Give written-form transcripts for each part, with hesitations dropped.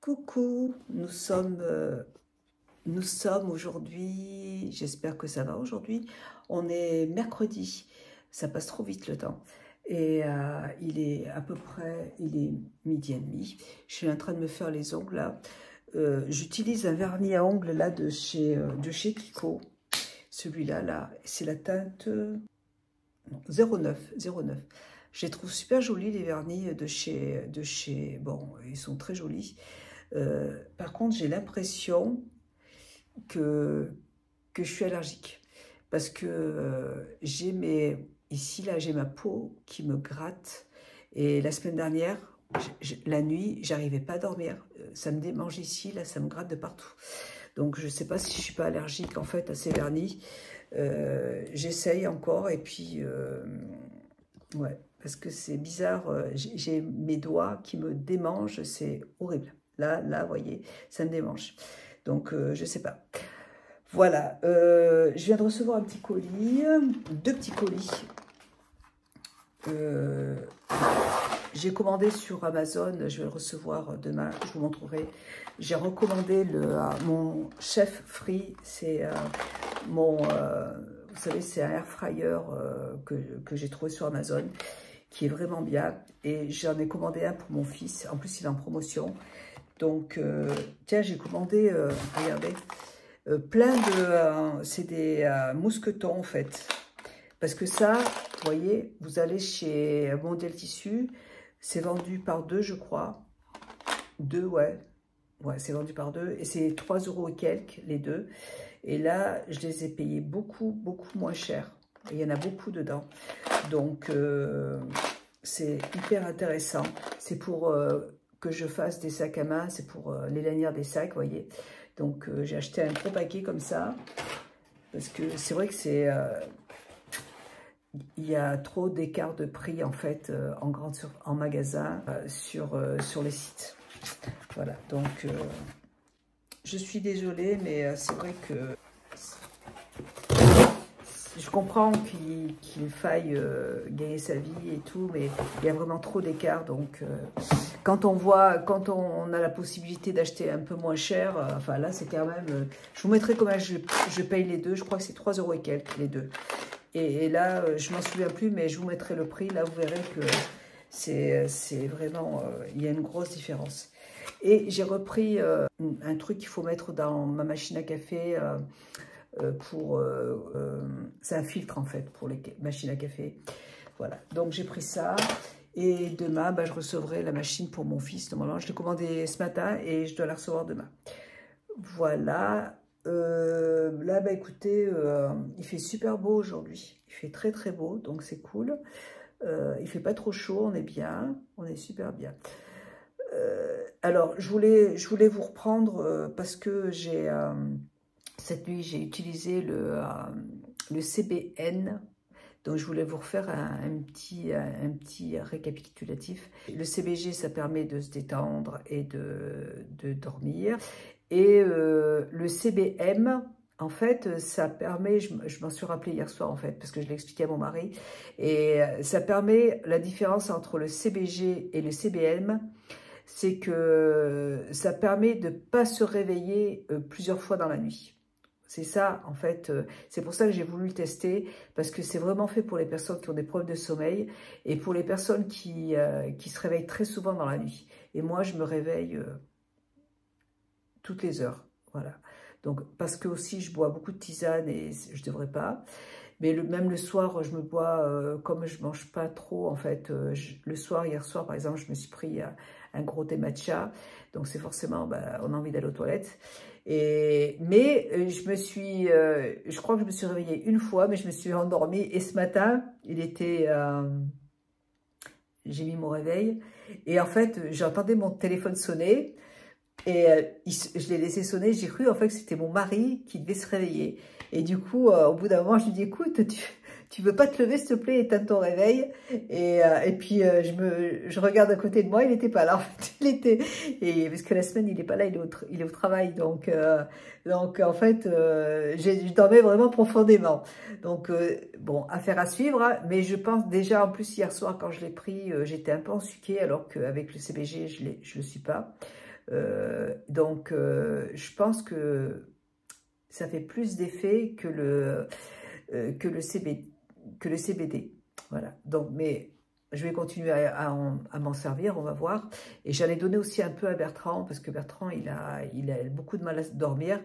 Coucou, nous sommes aujourd'hui, j'espère que ça va aujourd'hui, on est mercredi, ça passe trop vite le temps, et il est à peu près, il est midi et demi, je suis en train de me faire les ongles là, j'utilise un vernis à ongles là de chez Kiko, celui-là, là, c'est la teinte non, 09, 09. Je les trouve super jolis les vernis bon, ils sont très jolis. Par contre, j'ai l'impression que, que je suis allergique. Parce que ici, là, j'ai ma peau qui me gratte. Et la semaine dernière, la nuit, j'arrivais pas à dormir. Ça me démange ici, là, ça me gratte de partout. Donc, je sais pas si je suis pas allergique, en fait, à ces vernis. J'essaye encore, et puis, ouais, parce que c'est bizarre. J'ai mes doigts qui me démangent, c'est horrible. Là, vous voyez, ça me démange. Donc, je sais pas. Voilà, je viens de recevoir un petit colis, deux petits colis. J'ai commandé sur Amazon, je vais le recevoir demain, je vous montrerai. J'ai recommandé mon chef free, c'est vous savez, c'est un air fryer que j'ai trouvé sur Amazon, qui est vraiment bien. Et j'en ai commandé un pour mon fils, en plus il est en promotion. Donc, tiens, j'ai commandé, regardez, plein de... c'est des mousquetons, en fait. Parce que ça, vous voyez, vous allez chez Mondial Tissu, c'est vendu par deux, je crois. Deux, ouais. Ouais, c'est vendu par deux. Et c'est 3 € et quelques, les deux. Et là, je les ai payés beaucoup, beaucoup moins cher. Et il y en a beaucoup dedans. Donc, c'est hyper intéressant. C'est pour... que je fasse des sacs à main, c'est pour les lanières des sacs, vous voyez. Donc, j'ai acheté un gros paquet comme ça, parce que c'est vrai que c'est... il y a trop d'écart de prix, en fait, en magasin, sur les sites. Voilà, donc, je suis désolée, mais c'est vrai que... Je comprends qu'il faille gagner sa vie et tout, mais il y a vraiment trop d'écart. Donc, quand on a la possibilité d'acheter un peu moins cher, enfin là, c'est quand même... je vous mettrai combien je paye les deux. Je crois que c'est 3 € et quelques, les deux. Et là, je m'en souviens plus, mais je vous mettrai le prix. Là, vous verrez que c'est vraiment... il y a une grosse différence. Et j'ai repris un truc qu'il faut mettre dans ma machine à café... c'est un filtre en fait pour les machines à café. Voilà, donc j'ai pris ça. Et demain, bah, je recevrai la machine pour mon fils. Normalement, je l'ai commandé ce matin et je dois la recevoir demain. Voilà. Là, bah, écoutez, il fait super beau aujourd'hui. Il fait très très beau, donc c'est cool. Il fait pas trop chaud, on est bien. On est super bien. Alors, je voulais vous reprendre parce que cette nuit, j'ai utilisé le CBN, donc je voulais vous refaire un petit récapitulatif. Le CBG, ça permet de se détendre et de dormir. Et le CBM, en fait, ça permet, je m'en suis rappelé hier soir en fait, parce que je l'ai expliqué à mon mari, et ça permet, la différence entre le CBG et le CBM, c'est que ça permet de ne pas se réveiller plusieurs fois dans la nuit. C'est ça, en fait, c'est pour ça que j'ai voulu le tester, parce que c'est vraiment fait pour les personnes qui ont des problèmes de sommeil et pour les personnes qui se réveillent très souvent dans la nuit. Et moi, je me réveille toutes les heures, voilà. Donc, parce que aussi, je bois beaucoup de tisane et je ne devrais pas. Mais même le soir, je me bois, comme je ne mange pas trop, en fait, le soir, hier soir, par exemple, je me suis pris un gros thé matcha. Donc, c'est forcément, bah, on a envie d'aller aux toilettes. Mais je crois que je me suis réveillée une fois, mais je me suis endormie. Et ce matin, j'ai mis mon réveil. Et en fait, j'entendais mon téléphone sonner. Et je l'ai laissé sonner, j'ai cru en fait que c'était mon mari qui devait se réveiller. Et du coup, au bout d'un moment, je lui dis, écoute, tu veux pas te lever, s'il te plaît, éteins ton réveil. Et puis, je regarde à côté de moi, il n'était pas là. En fait, parce que la semaine, il n'est pas là, il est au travail. Donc en fait, je dormais vraiment profondément. Donc, bon, affaire à suivre. Hein, mais je pense déjà, en plus, hier soir, quand je l'ai pris, j'étais un peu ensuquée, alors qu'avec le CBG, je le suis pas. Donc, je pense que ça fait plus d'effet que le CBD. Voilà. Donc, mais je vais continuer à m'en servir, on va voir. Et j'en ai donné aussi un peu à Bertrand, parce que Bertrand, il a beaucoup de mal à dormir.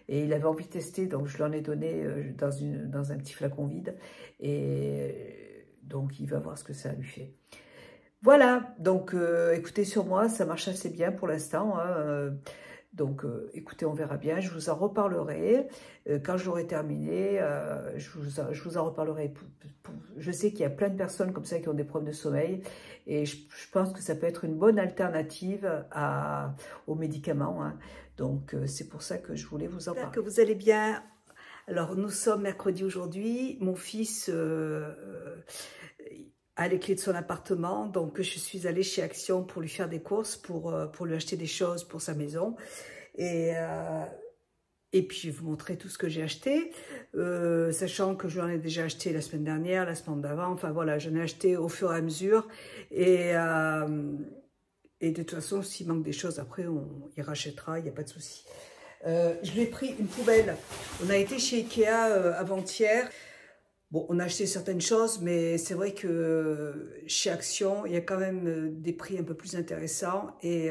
Et il avait envie de tester, donc je lui en ai donné dans un petit flacon vide. Et donc, il va voir ce que ça lui fait. Voilà, donc écoutez, sur moi, ça marche assez bien pour l'instant. Hein, donc, écoutez, on verra bien. Je vous en reparlerai. Quand j'aurai terminé, je vous en reparlerai. Je sais qu'il y a plein de personnes comme ça qui ont des problèmes de sommeil. Et je pense que ça peut être une bonne alternative aux médicaments. Hein. Donc, c'est pour ça que je voulais vous en parler. Que vous allez bien. Alors, nous sommes mercredi aujourd'hui. Mon fils a les clés de son appartement. Donc, je suis allée chez Action pour lui faire des courses, pour lui acheter des choses pour sa maison. Et puis, je vais vous montrer tout ce que j'ai acheté, sachant que je l'en ai déjà acheté la semaine dernière, la semaine d'avant. Enfin, voilà, j'en ai acheté au fur et à mesure. Et de toute façon, s'il manque des choses, après, il rachètera, il n'y a pas de souci. Je lui ai pris une poubelle. On a été chez Ikea avant-hier. Bon, on a acheté certaines choses, mais c'est vrai que chez Action, il y a quand même des prix un peu plus intéressants. Et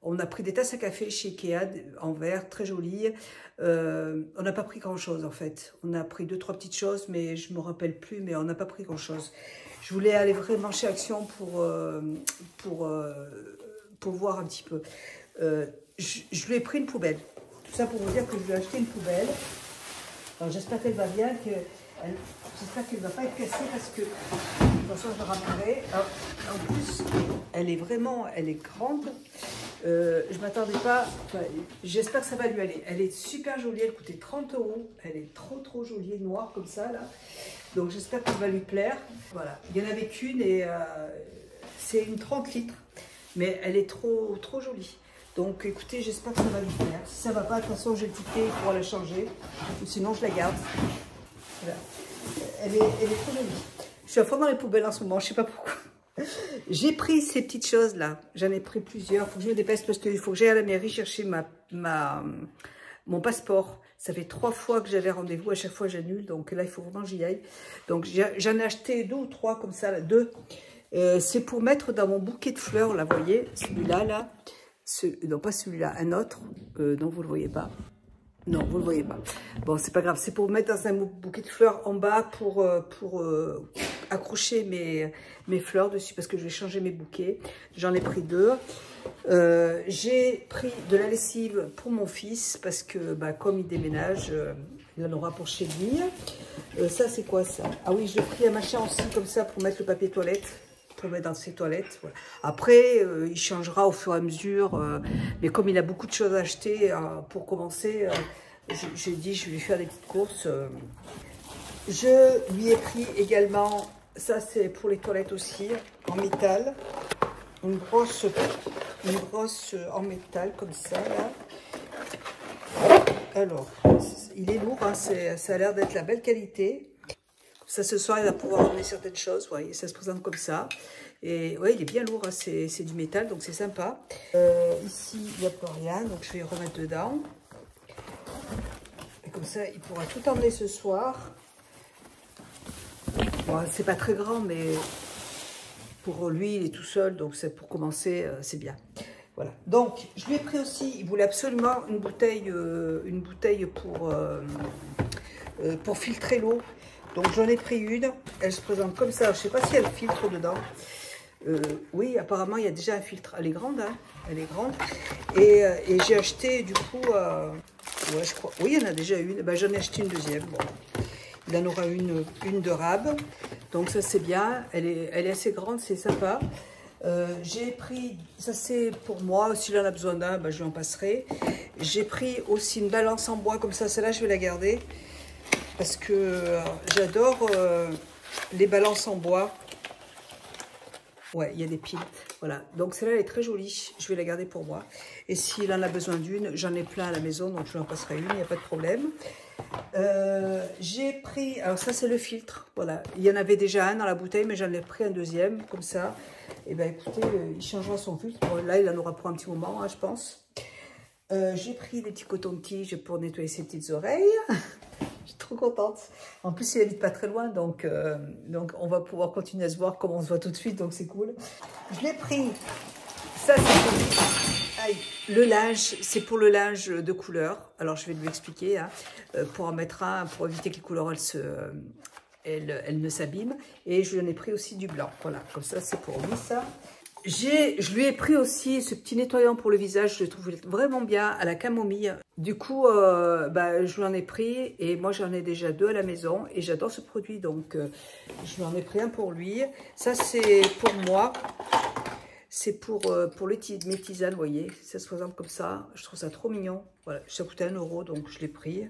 on a pris des tasses à café chez Ikea en verre, très jolies. On n'a pas pris grand-chose en fait. On a pris 2-3 petites choses, mais je ne me rappelle plus, mais on n'a pas pris grand-chose. Je voulais aller vraiment chez Action pour voir un petit peu. Je lui ai pris une poubelle. Tout ça pour vous dire que je lui ai acheté une poubelle. Alors j'espère qu'elle va bien, j'espère qu'elle ne va pas être cassée parce que de toute façon je la ramènerai. Alors, en plus, elle est grande. Je ne m'attendais pas, enfin, j'espère que ça va lui aller. Elle est super jolie, elle coûtait 30 €. Elle est trop jolie, noire comme ça là. Donc j'espère qu'elle va lui plaire. Voilà, il n'y en avait qu'une et c'est une 30 litres. Mais elle est trop jolie. Donc écoutez, j'espère que ça va lui plaire. Si ça ne va pas, de toute façon j'ai le ticket pour la changer. Ou sinon je la garde. Voilà. Elle est trop jolie. Je suis à fond dans les poubelles en ce moment, je ne sais pas pourquoi. J'ai pris ces petites choses là. J'en ai pris plusieurs. Il faut que je me dépêche parce qu'il faut que j'aille à la mairie chercher mon passeport. Ça fait 3 fois que j'avais rendez-vous. À chaque fois j'annule. Donc là il faut vraiment que j'y aille. Donc j'en ai acheté 2 ou 3 comme ça. Là, 2. C'est pour mettre dans mon bouquet de fleurs. Là, vous voyez, celui-là là. Non, pas celui-là, un autre. Non, vous ne le voyez pas. Non, vous ne le voyez pas. Bon, c'est pas grave. C'est pour mettre dans un bouquet de fleurs en bas pour accrocher mes fleurs dessus parce que je vais changer mes bouquets. J'en ai pris 2. J'ai pris de la lessive pour mon fils parce que bah, comme il déménage, il en aura pour chez lui. Ça, c'est quoi ça? Ah oui, j'ai pris un machin aussi comme ça pour mettre le papier toilette. Pour mettre dans ses toilettes. Voilà. Après, il changera au fur et à mesure. Mais comme il a beaucoup de choses à acheter, pour commencer, j'ai dit je vais lui faire des petites courses. Je lui ai pris également, ça c'est pour les toilettes aussi, en métal. Une brosse en métal comme ça. Là. Alors, il est lourd, hein, ça a l'air d'être la belle qualité. Ça, ce soir, il va pouvoir emmener certaines choses. Vous voyez, ça se présente comme ça. Et ouais, il est bien lourd. Hein, c'est du métal, donc c'est sympa. Ici, il n'y a plus rien. Donc, je vais remettre dedans. Et comme ça, il pourra tout emmener ce soir. Bon, c'est pas très grand, mais pour lui, il est tout seul. Donc, pour commencer, c'est bien. Voilà. Donc, je lui ai pris aussi, il voulait absolument une bouteille pour filtrer l'eau. Donc j'en ai pris une, elle se présente comme ça, je ne sais pas si elle filtre dedans. Oui, apparemment il y a déjà un filtre, elle est grande, hein, elle est grande. Et j'ai acheté du coup, ouais, je crois, oui il y en a déjà une, ben, j'en ai acheté une deuxième. Bon. Il en aura une de rab, donc ça c'est bien, elle est assez grande, c'est sympa. J'ai pris, ça c'est pour moi, s'il en a besoin d'un, ben, je lui en passerai. J'ai pris aussi une balance en bois comme ça, celle-là je vais la garder. Parce que j'adore les balances en bois. Ouais, il y a des piles. Voilà. Donc celle-là, elle est très jolie. Je vais la garder pour moi. Et s'il en a besoin d'une, j'en ai plein à la maison, donc je lui en passerai une, il n'y a pas de problème. J'ai pris... Alors ça, c'est le filtre. Voilà. Il y en avait déjà un dans la bouteille, mais j'en ai pris un deuxième, comme ça. Et bien, écoutez, il changera son filtre. Bon, là, il en aura pour un petit moment, hein, je pense. J'ai pris des petits cotons-tiges pour nettoyer ses petites oreilles. Je suis trop contente. En plus, il habite pas très loin, donc on va pouvoir continuer à se voir comme on se voit tout de suite, donc c'est cool. Je l'ai pris. Ça, c'est pour... Aïe. Le linge, c'est pour le linge de couleur. Alors, je vais lui expliquer, hein, pour en mettre un, pour éviter que les couleurs, elles ne s'abîment. Et je lui en ai pris aussi du blanc. Voilà, comme ça, c'est pour lui, ça. Je lui ai pris aussi ce petit nettoyant pour le visage, je le trouve vraiment bien, à la camomille. Du coup, je lui en ai pris et moi j'en ai déjà 2 à la maison et j'adore ce produit, donc je lui en ai pris un pour lui. Ça c'est pour moi, c'est pour mes tisanes, vous voyez, ça se présente comme ça, je trouve ça trop mignon. Voilà, ça coûtait 1 € donc je l'ai pris.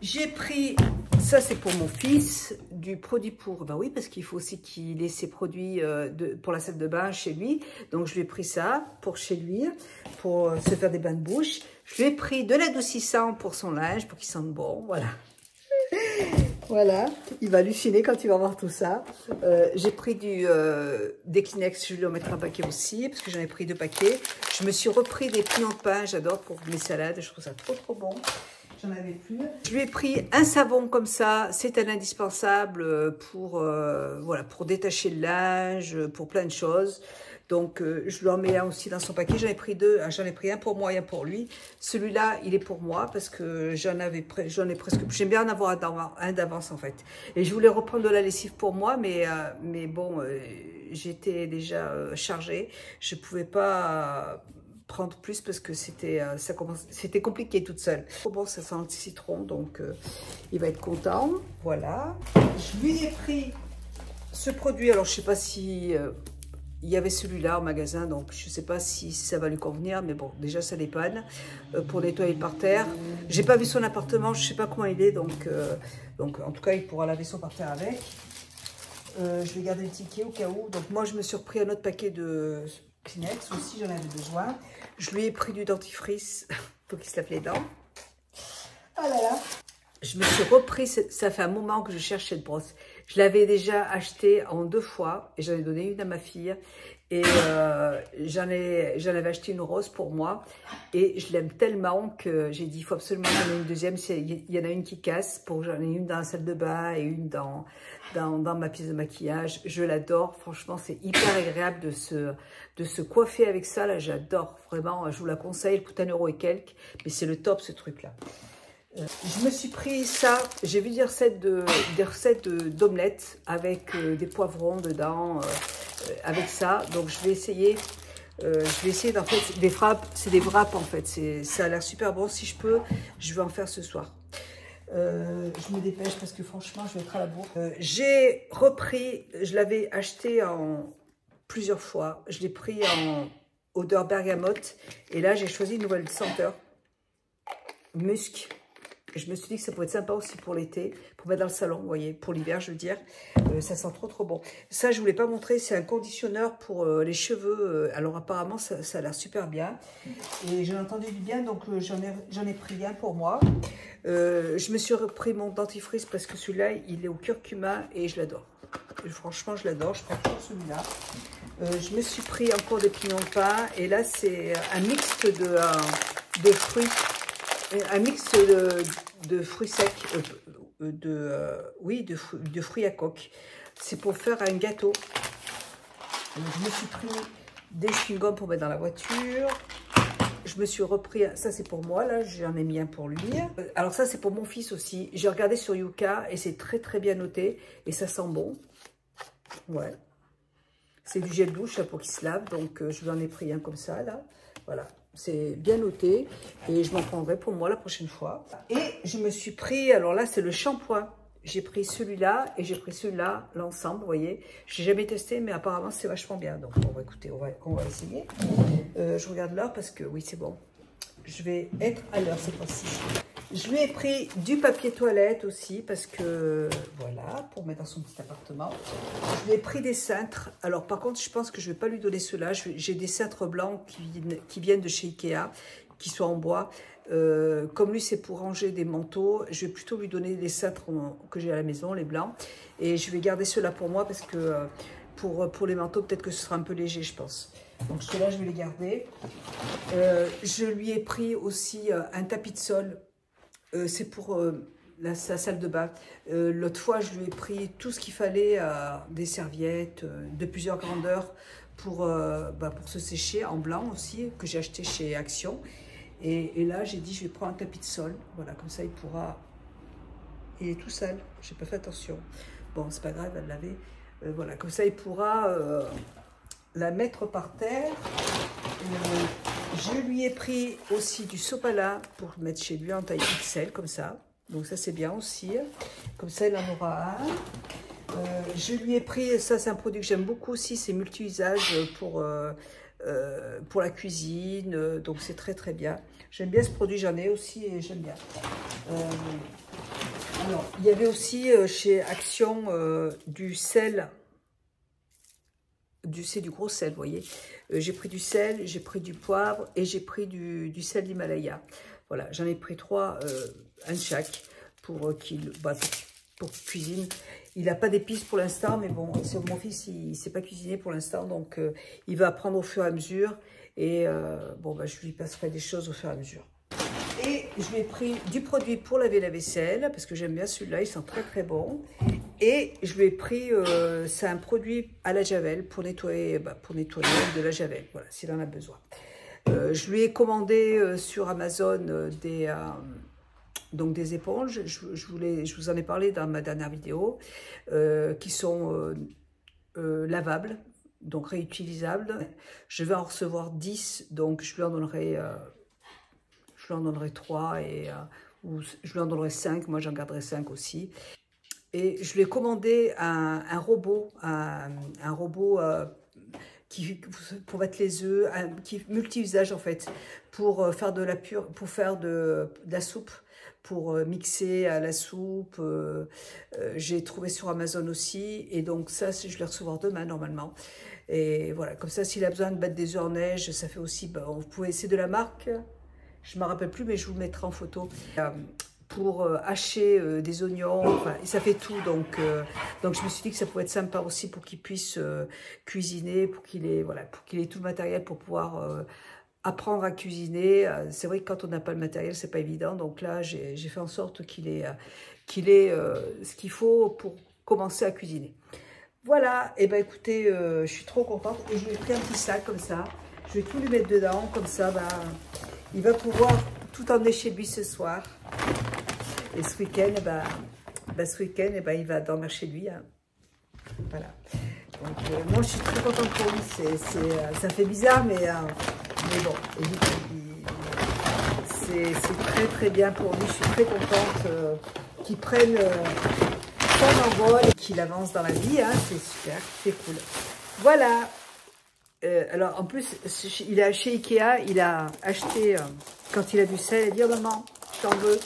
J'ai pris, ça c'est pour mon fils, du produit pour, ben oui, parce qu'il faut aussi qu'il ait ses produits pour la salle de bain chez lui. Donc je lui ai pris ça pour chez lui, pour se faire des bains de bouche. Je lui ai pris de l'adoucissant pour son linge, pour qu'il sente bon, voilà. Voilà, il va halluciner quand il va voir tout ça. J'ai pris des Kleenex, je vais lui en mettre un paquet aussi, parce que j'en ai pris 2 paquets. Je me suis repris des pignons de pain, j'adore pour mes salades, je trouve ça trop bon. J'en avais plus. Je lui ai pris un savon comme ça, c'est un indispensable pour détacher le linge, pour plein de choses. Donc, je lui en mets un aussi dans son paquet. J'en ai pris 2, j'en ai pris un pour moi et un pour lui. Celui-là, il est pour moi parce que j'en ai presque... J'aime bien en avoir un d'avance en fait. Et je voulais reprendre de la lessive pour moi, mais bon, j'étais déjà chargée. Je ne pouvais pas... prendre plus parce que c'était compliqué toute seule. Bon, ça sent le citron, donc il va être content. Voilà. Je lui ai pris ce produit. Alors, je sais pas si il y avait celui-là au magasin, donc je sais pas si ça va lui convenir, mais bon, déjà ça dépanne pour nettoyer le parterre. J'ai pas vu son appartement, je sais pas comment il est, donc en tout cas, il pourra laver son parterre avec. Je vais garder le ticket au cas où. Donc moi, je me suis repris un autre paquet de Kleenex aussi, j'en avais besoin. Je lui ai pris du dentifrice pour qu'il se lave les dents. Ah là là. Je me suis repris, ça fait un moment que je cherche cette brosse. Je l'avais déjà achetée en 2 fois et j'en ai donné une à ma fille. Et j'en avais acheté une rose pour moi. Et je l'aime tellement que j'ai dit, il faut absolument en donner une deuxième. Il y en a une qui casse, j'en ai une dans la salle de bain et une dans ma pièce de maquillage. Je l'adore, franchement, c'est hyper agréable de se coiffer avec ça. Là, j'adore, vraiment, je vous la conseille. Elle coûte 1 € et quelques, mais c'est le top ce truc-là. Je me suis pris ça, j'ai vu des recettes d'omelettes avec des poivrons dedans, avec ça. Donc je vais essayer d'en faire des frappes, c'est des wraps en fait. Ça a l'air super bon, si je peux, je vais en faire ce soir. Je me dépêche parce que franchement, je vais être à la bourre. J'ai repris, je l'avais acheté en plusieurs fois, je l'ai pris en odeur bergamote et là j'ai choisi une nouvelle senteur, musc. Je me suis dit que ça pourrait être sympa aussi pour l'été, pour mettre dans le salon, vous voyez, pour l'hiver, je veux dire. Ça sent trop bon. Ça, je ne voulais pas montrer, c'est un conditionneur pour les cheveux. Alors apparemment, ça a l'air super bien. Et j'en ai entendu du bien, donc j'en ai pris un pour moi. Je me suis repris mon dentifrice parce que celui-là, il est au curcuma et je l'adore. Franchement, je l'adore, je prends toujours celui-là. Je me suis pris encore des pignons de pain. Et là, c'est un mix de fruits. Un mix de fruits secs, de fruits à coque. C'est pour faire un gâteau. Je me suis pris des chewing-gums pour mettre dans la voiture. Je me suis repris, ça c'est pour moi, là j'en ai mis un pour lui. Alors ça c'est pour mon fils aussi. J'ai regardé sur Yuka et c'est très bien noté. Et ça sent bon. Ouais. C'est du gel douche là, pour qu'il se lave. Donc je lui en ai pris un comme ça là. Voilà. C'est bien noté et je m'en prendrai pour moi la prochaine fois. Et je me suis pris, alors là c'est le shampoing. J'ai pris celui-là et j'ai pris celui-là, l'ensemble, vous voyez. Je n'ai jamais testé mais apparemment c'est vachement bien. Donc on va écouter, on va essayer. Je regarde l'heure parce que oui c'est bon. Je vais être à l'heure cette fois-ci. Je lui ai pris du papier toilette aussi parce que, voilà, pour mettre dans son petit appartement. Je lui ai pris des cintres. Alors, par contre, je pense que je ne vais pas lui donner ceux-là. J'ai des cintres blancs qui viennent de chez Ikea, qui sont en bois. Comme lui, c'est pour ranger des manteaux, je vais plutôt lui donner les cintres que j'ai à la maison, les blancs. Et je vais garder ceux-là pour moi parce que pour les manteaux, peut-être que ce sera un peu léger, je pense. Donc, ceux-là, je vais les garder. Je lui ai pris aussi un tapis de sol. C'est pour sa salle de bain. L'autre fois, je lui ai pris tout ce qu'il fallait, des serviettes de plusieurs grandeurs pour se sécher, en blanc aussi, que j'ai acheté chez Action. Et là, j'ai dit, je vais prendre un tapis de sol. Voilà, comme ça, il pourra... Il est tout sale, j'ai pas fait attention. Bon, c'est pas grave, elle l'avait. Voilà, comme ça, il pourra la mettre par terre. Je lui ai pris aussi du sopalin pour mettre chez lui en taille XL, comme ça. Donc ça, c'est bien aussi. Comme ça, il en aura un. Je lui ai pris, ça c'est un produit que j'aime beaucoup aussi, c'est multi-usage pour la cuisine. Donc c'est très très bien. J'aime bien ce produit, j'en ai aussi et j'aime bien. Alors, il y avait aussi chez Action du sel. C'est du gros sel, vous voyez. J'ai pris du sel, j'ai pris du poivre et j'ai pris du sel d'Himalaya. Voilà, j'en ai pris 3, un de chaque, pour qu'il cuisine. Il n'a pas d'épices pour l'instant, mais bon, mon fils, il ne sait pas cuisiner pour l'instant, donc il va apprendre au fur et à mesure. Et je lui passerai des choses au fur et à mesure. Et je lui ai pris du produit pour laver la vaisselle, parce que j'aime bien celui-là, il sent très très bon. Et je lui ai pris, c'est un produit à la javel pour nettoyer de la javel, voilà, s'il en a besoin. Je lui ai commandé sur Amazon des éponges, je vous en ai parlé dans ma dernière vidéo, qui sont lavables, donc réutilisables. Je vais en recevoir 10, donc je lui en donnerai 3 ou je lui en donnerai 5, moi j'en garderai 5 aussi. Et je lui ai commandé un robot pour mettre les œufs, qui multi-usage en fait, pour faire de la soupe, pour mixer à la soupe. J'ai trouvé sur Amazon aussi, et donc ça, je vais le recevoir demain normalement. Et voilà, comme ça, s'il a besoin de battre des œufs en neige, ça fait aussi, vous pouvez essayer de la marque, je ne me rappelle plus, mais je vous le mettrai en photo. Pour hacher des oignons, enfin, ça fait tout, donc je me suis dit que ça pouvait être sympa aussi pour qu'il puisse cuisiner, pour qu'il ait tout le matériel pour pouvoir apprendre à cuisiner. C'est vrai que quand on n'a pas le matériel, c'est pas évident, donc là j'ai fait en sorte qu'il ait ce qu'il faut pour commencer à cuisiner. Voilà, et ben écoutez, je suis trop contente, et je lui ai pris un petit sac comme ça, je vais tout lui mettre dedans, comme ça, il va pouvoir tout emmener chez lui ce soir. Et ce week-end, il va dormir chez lui. Hein. Voilà. Donc, moi, je suis très contente pour lui. Ça fait bizarre, mais bon, c'est très très bien pour lui. Je suis très contente qu'il prenne son envol et qu'il avance dans la vie. Hein. C'est super, c'est cool. Voilà. Alors, en plus, chez Ikea, il a acheté, quand il a du sel, il a dit, oh, maman, je t'en veux.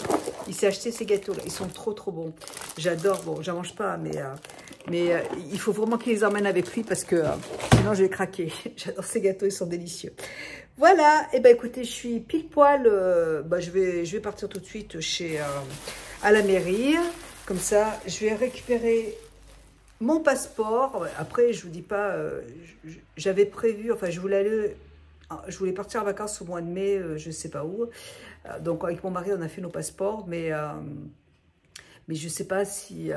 Il s'est acheté ces gâteaux-là. Ils sont trop, trop bons. J'adore. Bon, j'en mange pas, mais il faut vraiment qu'il les emmène avec lui parce que sinon, je vais craquer. J'adore ces gâteaux, ils sont délicieux. Voilà. Et ben, écoutez, je suis pile poil. Je vais partir tout de suite à la mairie. Comme ça, je vais récupérer mon passeport. Après, je vous dis pas, j'avais prévu, enfin, je voulais partir en vacances au mois de mai, je ne sais pas où. Donc, avec mon mari, on a fait nos passeports, mais je ne sais pas si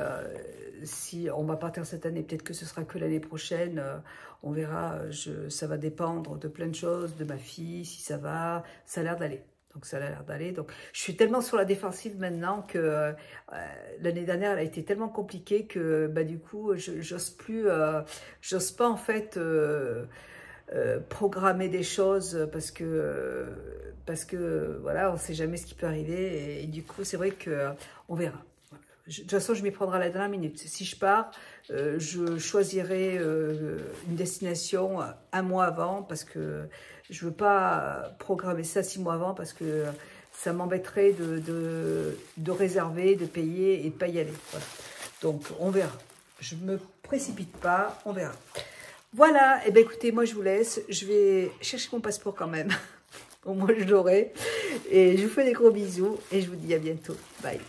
on va partir cette année. Peut-être que ce sera que l'année prochaine. On verra. Ça va dépendre de plein de choses, de ma fille, si ça va. Ça a l'air d'aller. Donc, ça a l'air d'aller. Donc, je suis tellement sur la défensive maintenant que l'année dernière, elle a été tellement compliquée que, du coup, j'ose pas, en fait, programmer des choses parce que voilà, on ne sait jamais ce qui peut arriver. Et du coup, c'est vrai qu'on verra. De toute façon, je m'y prendrai à la dernière minute. Si je pars, je choisirai une destination un mois avant parce que je ne veux pas programmer ça 6 mois avant parce que ça m'embêterait de réserver, de payer et de ne pas y aller. Voilà. Donc, on verra. Je ne me précipite pas, on verra. Voilà, et bien écoutez, moi je vous laisse. Je vais chercher mon passeport quand même. Au moins je l'aurai. Et je vous fais des gros bisous et je vous dis à bientôt. Bye.